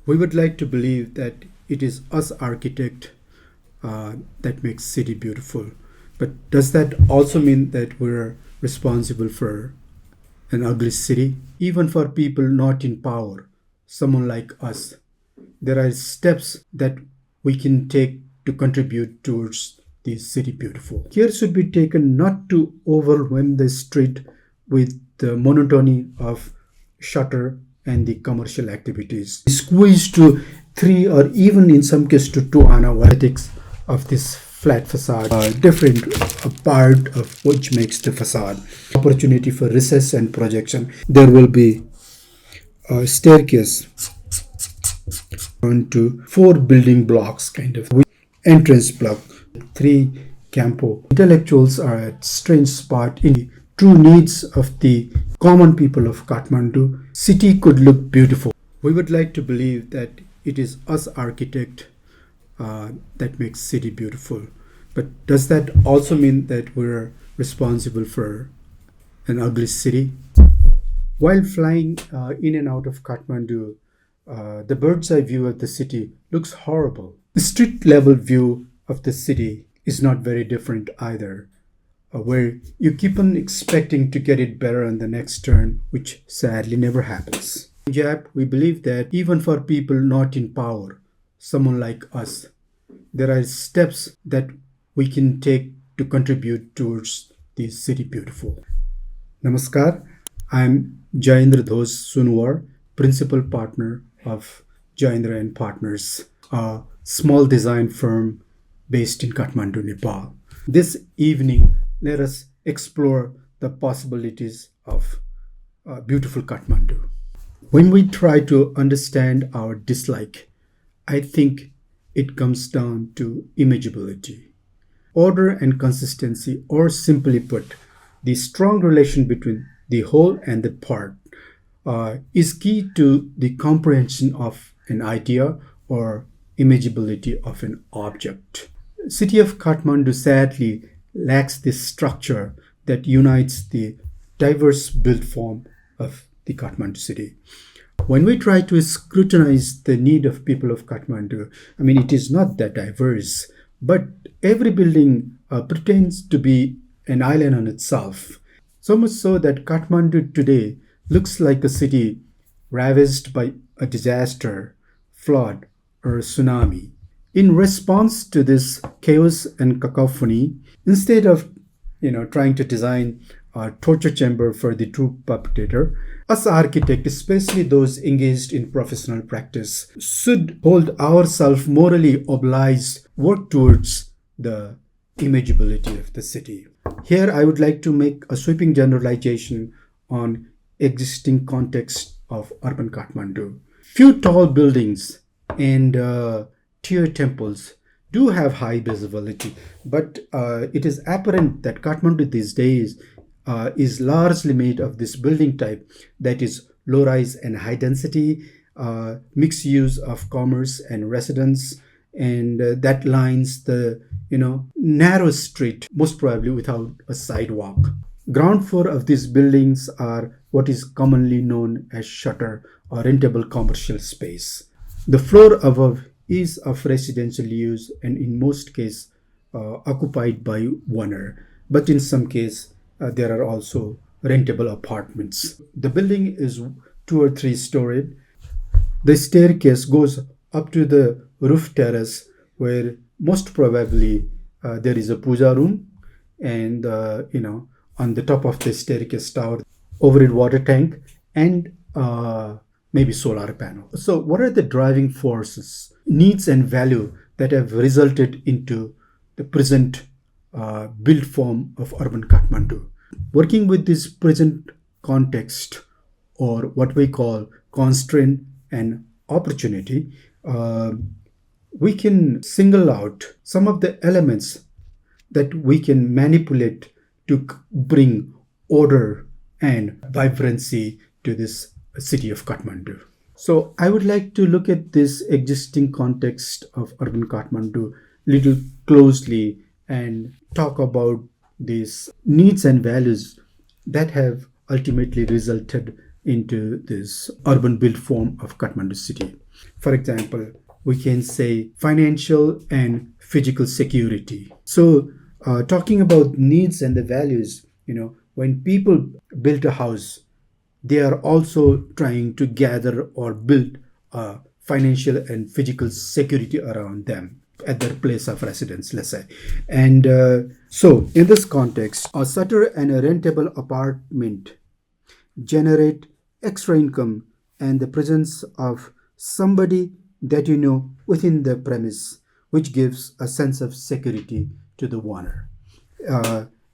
We would like to believe that it is us architect that makes city beautiful. But does that also mean that we're responsible for an ugly city? Even for people not in power, someone like us, there are steps that we can take to contribute towards the city beautiful. Care should be taken not to overwhelm the street with the monotony of shutter and the commercial activities. Squeeze to three or even in some cases to two analytics of this flat facade, different a part of which makes the facade. Opportunity for recess and projection. There will be a staircase onto four building blocks kind of entrance block, three campo. Intellectuals are at strange spot in the true needs of the common people of Kathmandu. City could look beautiful. We would like to believe that it is us architect that makes city beautiful. But does that also mean that we're responsible for an ugly city? While flying in and out of Kathmandu, the bird's eye view of the city looks horrible. The street level view of the city is not very different either, where you keep on expecting to get it better on the next turn, which sadly never happens. In Jap, we believe that even for people not in power, someone like us, there are steps that we can take to contribute towards the city beautiful. Namaskar, I'm Jayendra Dhos Sunwar, principal partner of Jayendra and Partners, a small design firm based in Kathmandu, Nepal. This evening, let us explore the possibilities of beautiful Kathmandu. When we try to understand our dislike, I think it comes down to imageability. Order and consistency, or simply put, the strong relation between the whole and the part, is key to the comprehension of an idea or imageability of an object. City of Kathmandu sadly lacks this structure that unites the diverse built form of the Kathmandu city. When we try to scrutinize the need of people of Kathmandu, it is not that diverse, but every building pretends to be an island on itself. So much so that Kathmandu today looks like a city ravaged by a disaster, flood, or tsunami. In response to this chaos and cacophony, instead of trying to design a torture chamber for the true perpetrator, us architects, especially those engaged in professional practice, should hold ourselves morally obliged, work towards the imageability of the city. Here, I would like to make a sweeping generalization on existing context of urban Kathmandu. Few tall buildings and tier temples do have high visibility, but it is apparent that Kathmandu these days is largely made of this building type that is low-rise and high-density, mixed use of commerce and residence, and that lines the narrow street, most probably without a sidewalk. Ground floor of these buildings are what is commonly known as shutter or rentable commercial space. The floor above is of residential use and in most cases occupied by owner, but in some cases there are also rentable apartments. The building is 2 or 3 storied. The staircase goes up to the roof terrace where most probably there is a puja room, and on the top of the staircase tower, overhead water tank, and maybe solar panel. So what are the driving forces, needs and value that have resulted into the present built form of urban Kathmandu? Working with this present context, or what we call constraint and opportunity, we can single out some of the elements that we can manipulate to bring order and vibrancy to this city of Kathmandu. So I would like to look at this existing context of urban Kathmandu little closely and talk about these needs and values that have ultimately resulted into this urban built form of Kathmandu city. For example, we can say financial and physical security. So, talking about needs and the values, when people build a house, they are also trying to gather or build financial and physical security around them at their place of residence, let's say. And so, in this context, a shutter and a rentable apartment generate extra income and the presence of somebody that you know within the premise, which gives a sense of security to the owner,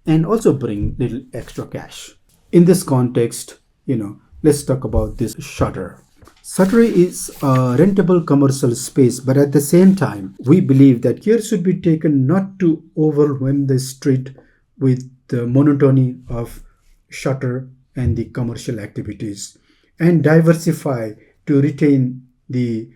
and also bring little extra cash. In this context, let's talk about this shutter. Shutter is a rentable commercial space, but at the same time, we believe that care should be taken not to overwhelm the street with the monotony of shutter and the commercial activities, and diversify to retain the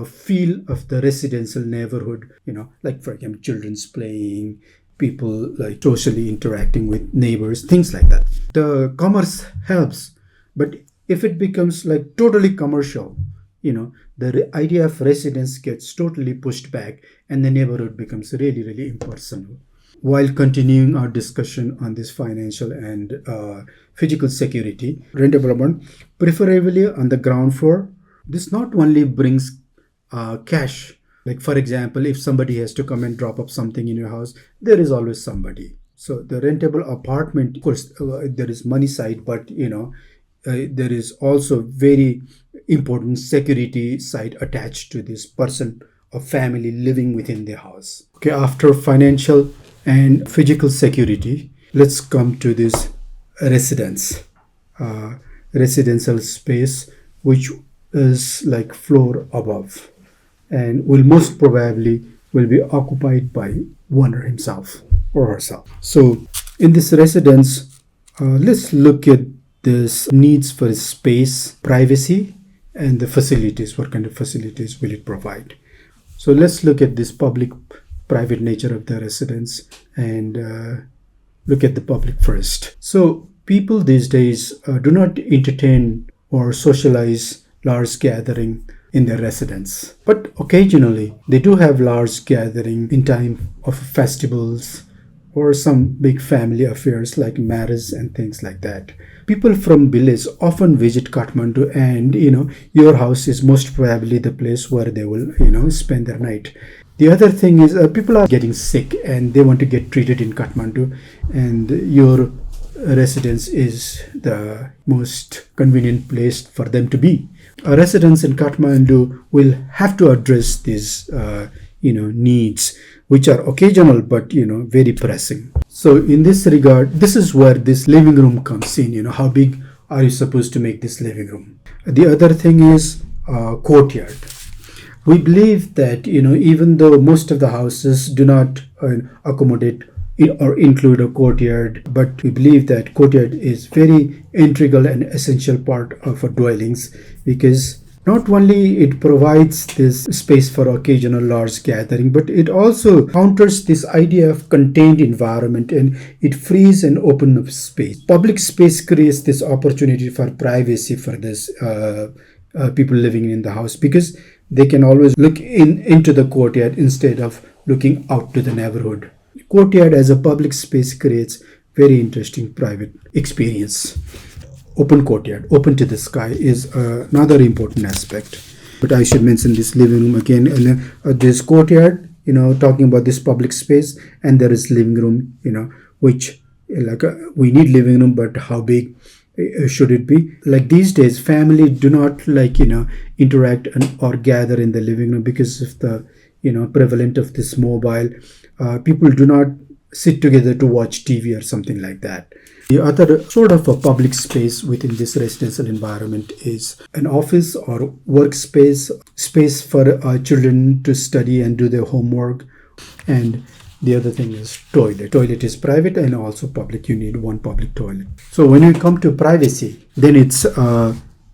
feel of the residential neighborhood, like for example, children's playing, people like socially interacting with neighbors, things like that. The commerce helps, but if it becomes like totally commercial, the idea of residence gets totally pushed back and the neighborhood becomes really, really impersonal. While continuing our discussion on this financial and physical security, rent development, preferably on the ground floor, this not only brings cash. Like for example, if somebody has to come and drop up something in your house, there is always somebody. So the rentable apartment, of course, there is money side, but there is also very important security side attached to this person or family living within the house. Okay, after financial and physical security, let's come to this residence, residential space, which is like floor above, and will most probably will be occupied by owner himself or herself. So in this residence, let's look at this needs for space, privacy, and the facilities. What kind of facilities will it provide? So let's look at this public-private nature of the residence and look at the public first. So people these days do not entertain or socialize large gathering in their residence, but occasionally they do have large gathering in time of festivals or some big family affairs like marriage and things like that. People from village often visit Kathmandu, and your house is most probably the place where they will spend their night. The other thing is people are getting sick and they want to get treated in Kathmandu, and your residence is the most convenient place for them to be. A residence in Kathmandu will have to address these needs, which are occasional but very pressing. So in this regard, this is where this living room comes in. How big are you supposed to make this living room? The other thing is courtyard. We believe that even though most of the houses do not accommodate or include a courtyard, but we believe that courtyard is very integral and essential part of our dwellings, because not only it provides this space for occasional large gathering, but it also counters this idea of contained environment, and it frees and opens up space. Public space creates this opportunity for privacy for this people living in the house, because they can always look into the courtyard instead of looking out to the neighborhood. Courtyard as a public space creates very interesting private experience. Open courtyard, open to the sky, is another important aspect. But I should mention this living room again. And this courtyard, talking about this public space, and there is living room, which we need living room, but how big should it be? Like these days, family do not interact or gather in the living room because of the prevalent of this mobile. People do not sit together to watch TV or something like that. The other sort of a public space within this residential environment is an office or workspace, space for children to study and do their homework. And the other thing is toilet. Toilet is private and also public. You need one public toilet. So when you come to privacy, then it's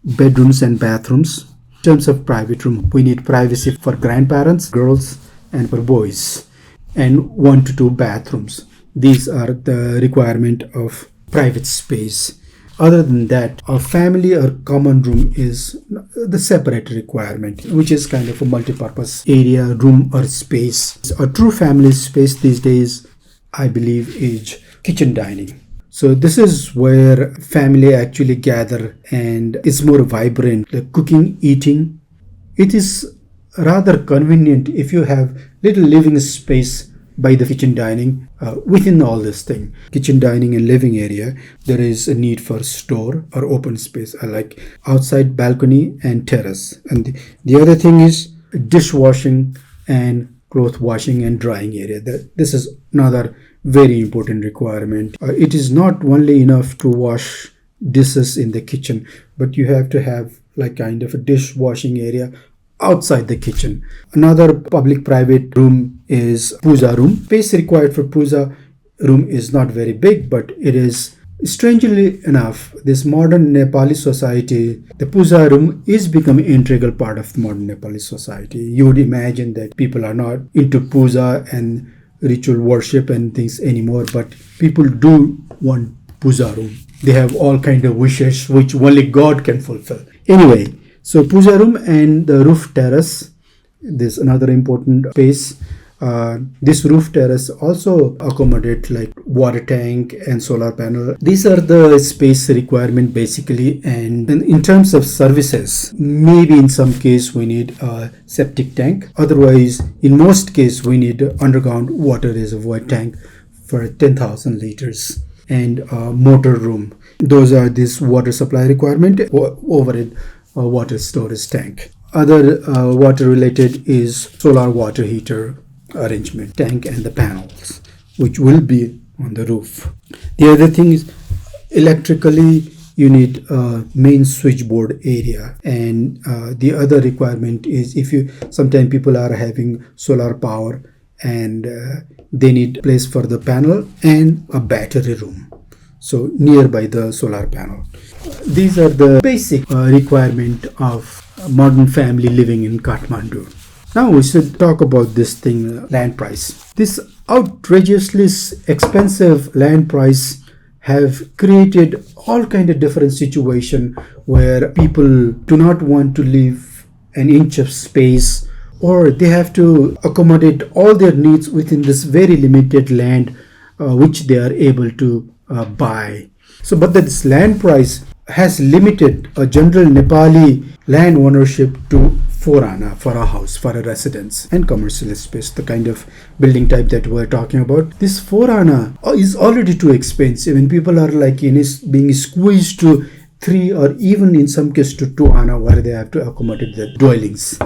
bedrooms and bathrooms. In terms of private room, we need privacy for grandparents, girls, and for boys, and 1 to 2 bathrooms. These are the requirement of private space. Other than that, a family or common room is the separate requirement, which is kind of a multi-purpose area, room or space. A true family space these days, I believe, is kitchen dining. So this is where family actually gather and it's more vibrant, like cooking, eating. It is rather convenient if you have little living space by the kitchen dining. Within all this thing, kitchen dining and living area, there is a need for store or open space, like outside balcony and terrace. And the other thing is dishwashing and cloth washing and drying area. This is another very important requirement. It is not only enough to wash dishes in the kitchen, but you have to have like kind of a dishwashing area outside the kitchen. Another public-private room is puja room. Space required for puja room is not very big, but it is, strangely enough, this modern Nepali society, the puja room is becoming an integral part of modern Nepali society. You would imagine that people are not into puja and ritual worship and things anymore, but people do want puja room. They have all kind of wishes which only God can fulfill. Anyway, so puja room and the roof terrace, this another important space. This roof terrace also accommodate like water tank and solar panel. These are the space requirement basically. And in terms of services, maybe in some case we need a septic tank. Otherwise, in most case, we need underground water reservoir tank for 10,000 liters and a motor room. Those are this water supply requirement over it. A water storage tank. Other water related is solar water heater arrangement tank and the panels which will be on the roof. The other thing is electrically you need a main switchboard area, and the other requirement is if you sometimes people are having solar power and they need place for the panel and a battery room, so nearby the solar panel. These are the basic requirement of modern family living in Kathmandu. Now we should talk about this thing, land price. This outrageously expensive land price have created all kind of different situation where people do not want to leave an inch of space, or they have to accommodate all their needs within this very limited land which they are able to buy. So, but this land price has limited a general Nepali land ownership to 4 ana for a house, for a residence and commercial space, the kind of building type that we're talking about. This 4 ana is already too expensive and people are like being squeezed to 3 or even in some case to 2 ana where they have to accommodate their dwellings,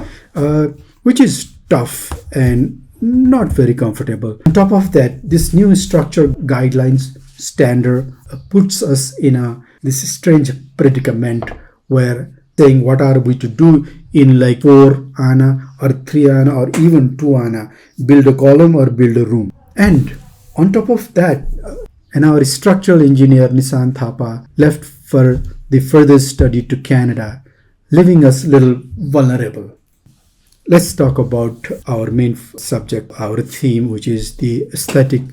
which is tough and not very comfortable. On top of that, this new structure guidelines standard puts us in this strange predicament where saying what are we to do in like 4 ana or 3 ana or even 2 ana, build a column or build a room. And on top of that, and our structural engineer Nissan Thapa left for the further study to Canada, leaving us a little vulnerable. Let's talk about our main subject, our theme, which is the aesthetic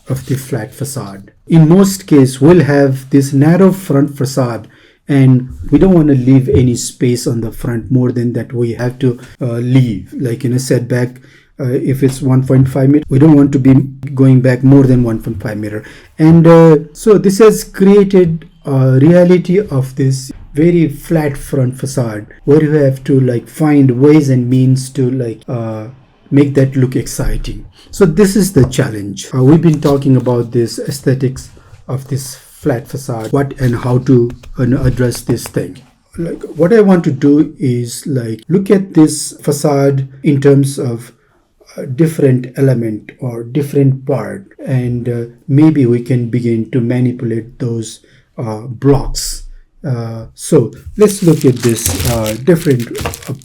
of the flat facade. In most cases, we'll have this narrow front facade and we don't want to leave any space on the front more than that we have to leave, like in a setback. If it's 1.5 meter, we don't want to be going back more than 1.5 meter. And so this has created a reality of this very flat front facade where you have to like find ways and means to like make that look exciting. So this is the challenge. We've been talking about this aesthetics of this flat facade, what and how to address this thing. Like what I want to do is like look at this facade in terms of different element or different part, and maybe we can begin to manipulate those blocks. So let's look at this different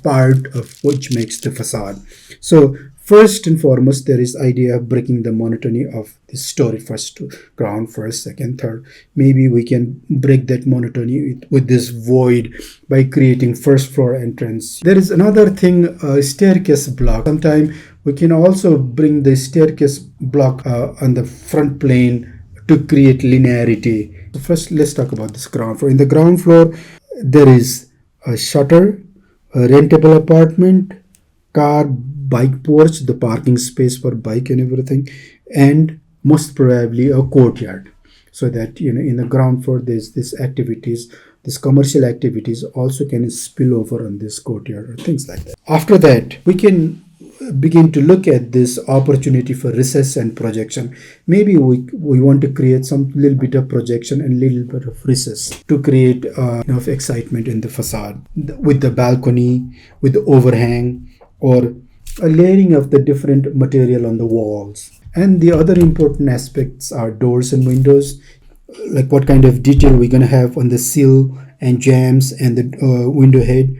part of which makes the facade. So first and foremost, there is idea of breaking the monotony of the story, first to ground, first, second, third. Maybe we can break that monotony with this void by creating first floor entrance. There is another thing, staircase block. Sometimes we can also bring the staircase block on the front plane to create linearity First, let's talk about this ground floor. In the ground floor, there is a shutter, a rentable apartment, car, bike porch, the parking space for bike and everything, and most probably a courtyard. So that in the ground floor, there's this activities, this commercial activities also can spill over on this courtyard or things like that. After that, we can begin to look at this opportunity for recess and projection. Maybe we want to create some little bit of projection and little bit of recess to create enough excitement in the facade with the balcony, with the overhang, or a layering of the different material on the walls. And the other important aspects are doors and windows, like what kind of detail we're going to have on the sill and jambs and the window head,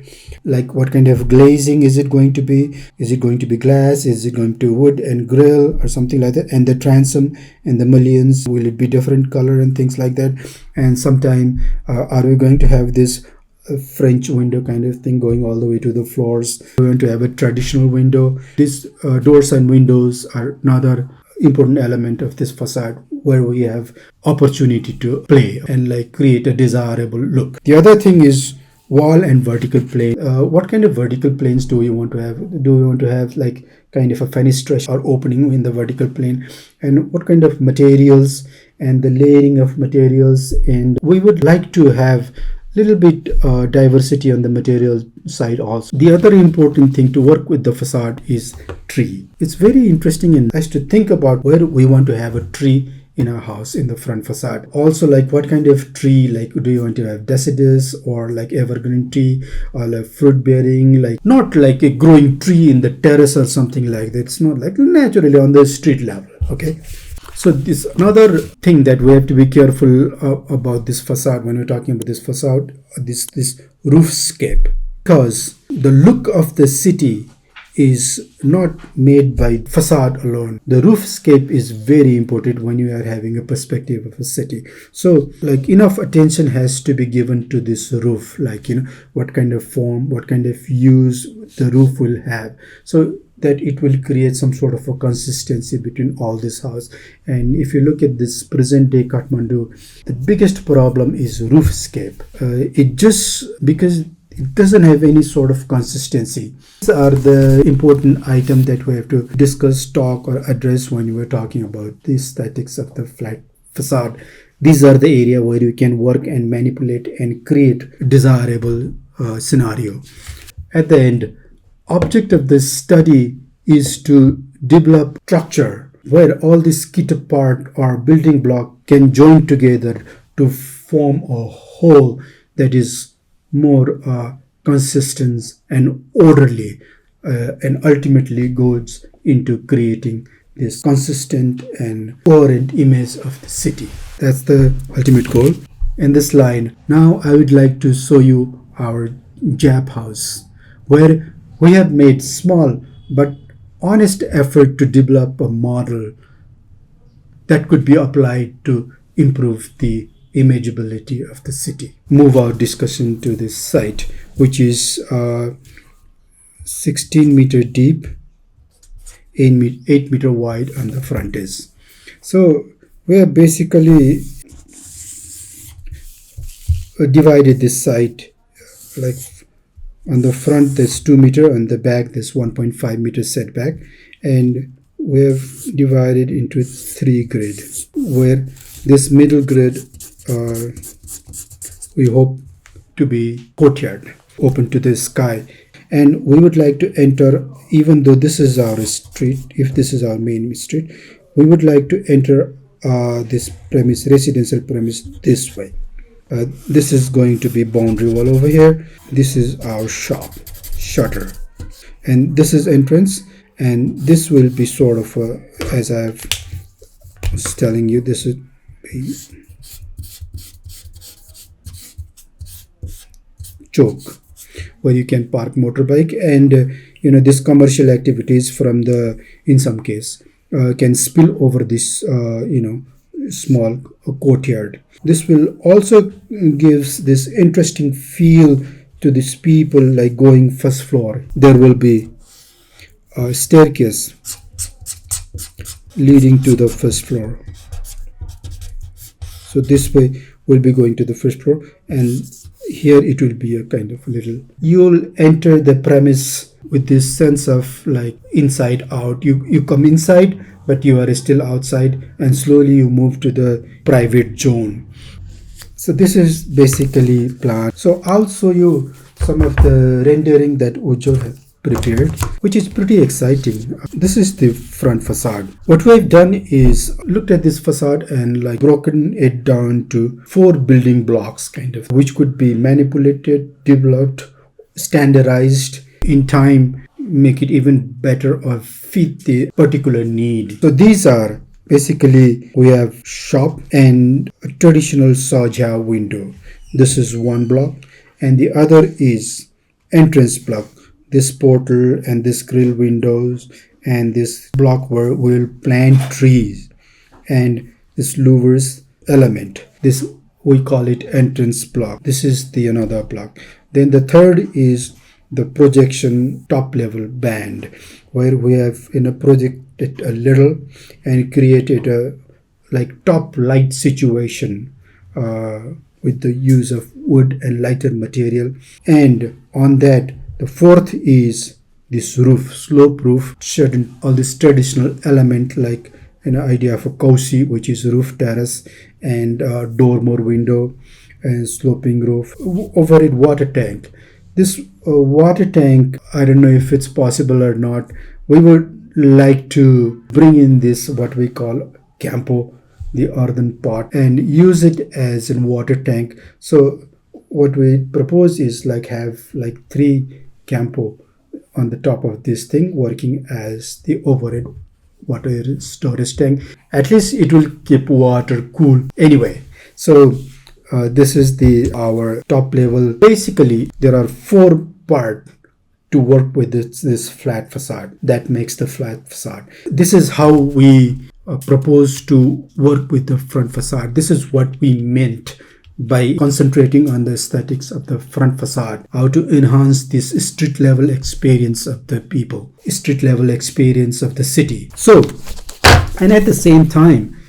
like what kind of glazing is it going to be. Is it going to be glass? Is it going to wood and grill or something like that? And the transom and the mullions, will it be different color and things like that? And sometime are we going to have this French window kind of thing going all the way to the floors? We're going to have a traditional window. These doors and windows are another important element of this facade where we have opportunity to play and like create a desirable look. The other thing is wall and vertical plane. What kind of vertical planes do we want to have? Do we want to have like kind of a fenestra or opening in the vertical plane? And what kind of materials and the layering of materials? And we would like to have little bit diversity on the material side also. The other important thing to work with the facade is tree. It's very interesting and nice to think about where we want to have a tree in our house in the front facade. Also, like what kind of tree, like do you want to have deciduous or like evergreen tree or like fruit bearing, like not like a growing tree in the terrace or something like that. It's not like naturally on the street level. Okay. So this another thing that we have to be careful about this facade when we're talking about this facade, this roofscape, because the look of the city is not made by facade alone. The roofscape is very important when you are having a perspective of a city. So like enough attention has to be given to this roof, like what kind of form, what kind of use the roof will have, so that it will create some sort of a consistency between all this house. And if you look at this present day Kathmandu, the biggest problem is roofscape. It just because it doesn't have any sort of consistency. These are the important items that we have to discuss, talk, or address when we're talking about the aesthetics of the flat facade. These are the area where you can work and manipulate and create a desirable scenario. At the end, object of this study is to develop structure where all these kit part or building block can join together to form a whole that is more consistent and orderly, and ultimately goes into creating this consistent and coherent image of the city. That's the ultimate goal. In this line, now I would like to show you our Jap House, where we have made small but honest effort to develop a model that could be applied to improve the imageability of the city. Move our discussion to this site, which is 16 meter deep, 8 meter wide on the frontage. So we have basically divided this site, like on the front there's 2 meter, on the back there's 1.5 meter setback, and we have divided into 3 grid, where this middle grid we hope to be courtyard open to the sky. And we would like to enter, even though this is our street, if this is our main street, we would like to enter this premise, residential premise, this way. This is going to be boundary wall over here. This is our shop shutter, and this is entrance, and this will be sort of as I was telling you, this is choke where you can park motorbike, and this commercial activities from the, in some case, can spill over this small courtyard. This will also gives this interesting feel to these people, like going first floor. There will be a staircase leading to the first floor. So this way will be going to the first floor, and here it will be a kind of little, you'll enter the premise with this sense of like inside out. You come inside, but you are still outside, and slowly you move to the private zone. So this is basically plan. So I'll show you some of the rendering that Ujjwal has prepared, which is pretty exciting. This is the front facade. What we've done is looked at this facade and like broken it down to 4 building blocks kind of, which could be manipulated, developed, standardized in time, make it even better or fit the particular need. So these are basically, we have shop and a traditional Saja window. This is one block, and the other is entrance block. This portal and this grill windows, and this block where we'll plant trees, and this louvers element. This we call it entrance block. This is the another block. Then the third is the projection top level band, where we have projected a little and created a like top light situation with the use of wood and lighter material. And on that, the fourth is this roof, slope roof, certain all this traditional element like an idea of a cozy, which is roof terrace, and dormer window and sloping roof. Over it, water tank. This water tank, I don't know if it's possible or not. We would like to bring in this what we call campo, the earthen pot, and use it as a water tank. So what we propose is like have like 3 campo on the top of this thing working as the overhead water storage tank. At least it will keep water cool anyway. So this is our top level. Basically, there are 4 parts to work with this flat facade. That makes the flat facade. This is how we propose to work with the front facade. This is what we meant by concentrating on the aesthetics of the front facade, how to enhance this street level experience of the people, street level experience of the city. So, and at the same time,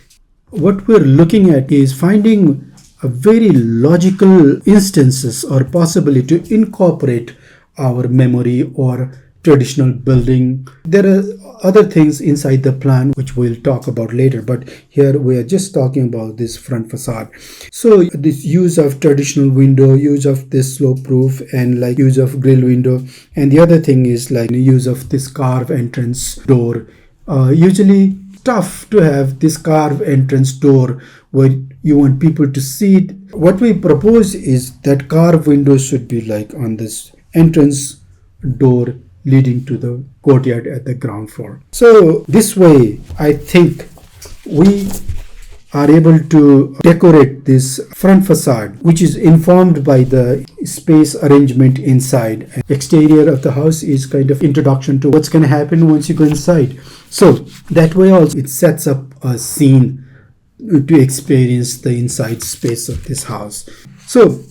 what we're looking at is finding a very logical instances or possibility to incorporate our memory or traditional building. There are other things inside the plan which we'll talk about later, but here we are just talking about this front facade. So this use of traditional window, use of this slope roof, and like use of grill window, and the other thing is like the use of this carved entrance door. Usually tough to have this carved entrance door where you want people to see it. What we propose is that carved windows should be like on this entrance door leading to the courtyard at the ground floor. So this way, I think we are able to decorate this front facade, which is informed by the space arrangement inside. Exterior of the house is kind of introduction to what's going to happen once you go inside. So that way also it sets up a scene to experience the inside space of this house. So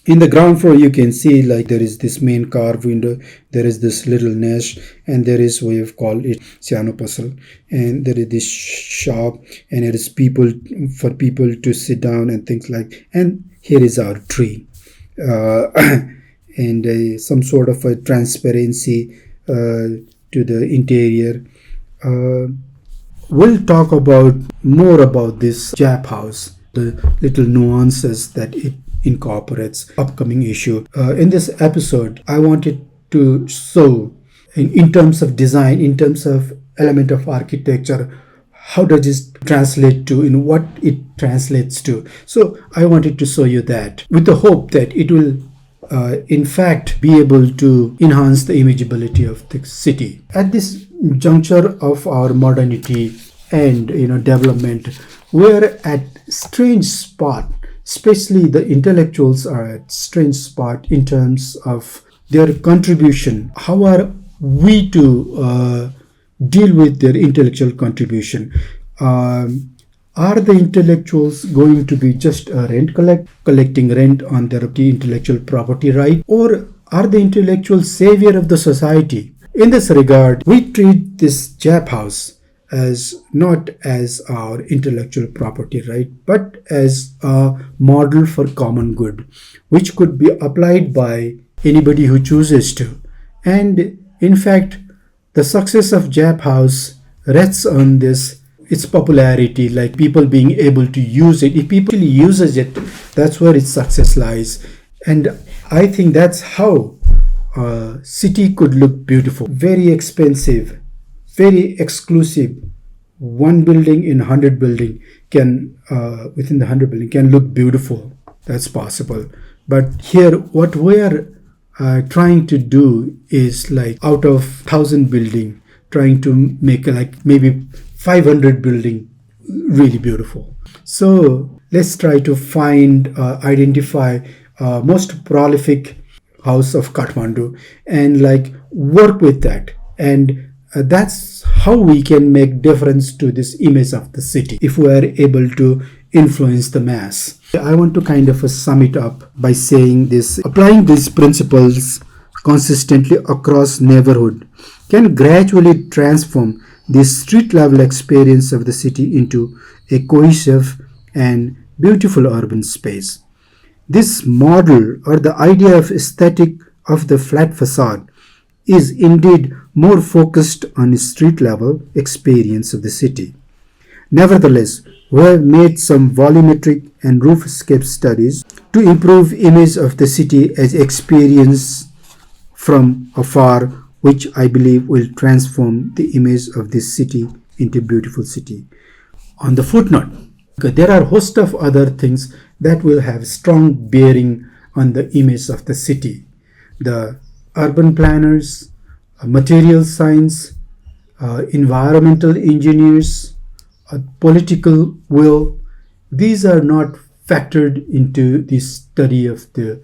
in the ground floor, you can see like there is this main carved window, there is this little niche, and there is, we have called it Siano Puzzle, and there is this shop, and it is for people to sit down and things like, and here is our tree, and some sort of a transparency to the interior. We'll talk more about this Jap House, the little nuances that it incorporates upcoming issue. In this episode, I wanted to show in terms of design, in terms of element of architecture, how does it translate to, in what it translates to. So I wanted to show you that with the hope that it will in fact be able to enhance the imageability of the city. At this juncture of our modernity and development, we're at strange spot. Especially the intellectuals are at strange spot in terms of their contribution. How are we to deal with their intellectual contribution? Are the intellectuals going to be just a rent collecting rent on their intellectual property right? Or are the intellectual savior of the society? In this regard, we treat this Jap House as not as our intellectual property, right, but as a model for common good, which could be applied by anybody who chooses to. And in fact, the success of Jap House rests on this its popularity, like people being able to use it. If people actually uses it, that's where its success lies. And I think that's how a city could look beautiful. Very expensive, very exclusive. One building in 100 building can within the 100 building can look beautiful. That's possible. But here, what we are trying to do is like out of 1,000 building, trying to make like maybe 500 building really beautiful. So let's try to find, identify most prolific house of Kathmandu and like work with that. And that's how we can make difference to this image of the city if we are able to influence the mass. I want to kind of sum it up by saying this: applying these principles consistently across neighborhood can gradually transform the street level experience of the city into a cohesive and beautiful urban space. This model, or the idea of aesthetic of the flat facade, is indeed more focused on street level experience of the city. Nevertheless, we have made some volumetric and roofscape studies to improve image of the city as experience from afar, which I believe will transform the image of this city into a beautiful city. On the footnote, there are a host of other things that will have strong bearing on the image of the city. The urban planners, material science, environmental engineers, political will, these are not factored into the study of the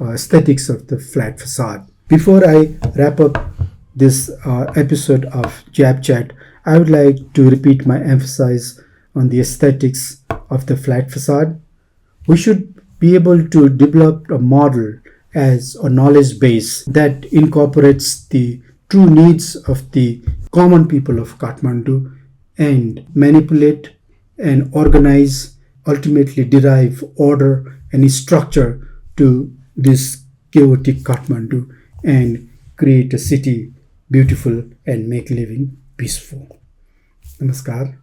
aesthetics of the flat facade. Before I wrap up this episode of Jap Chat, I would like to repeat my emphasis on the aesthetics of the flat facade. We should be able to develop a model as a knowledge base that incorporates the true needs of the common people of Kathmandu and manipulate and organize, ultimately derive order and structure to this chaotic Kathmandu and create a city beautiful and make living peaceful. Namaskar.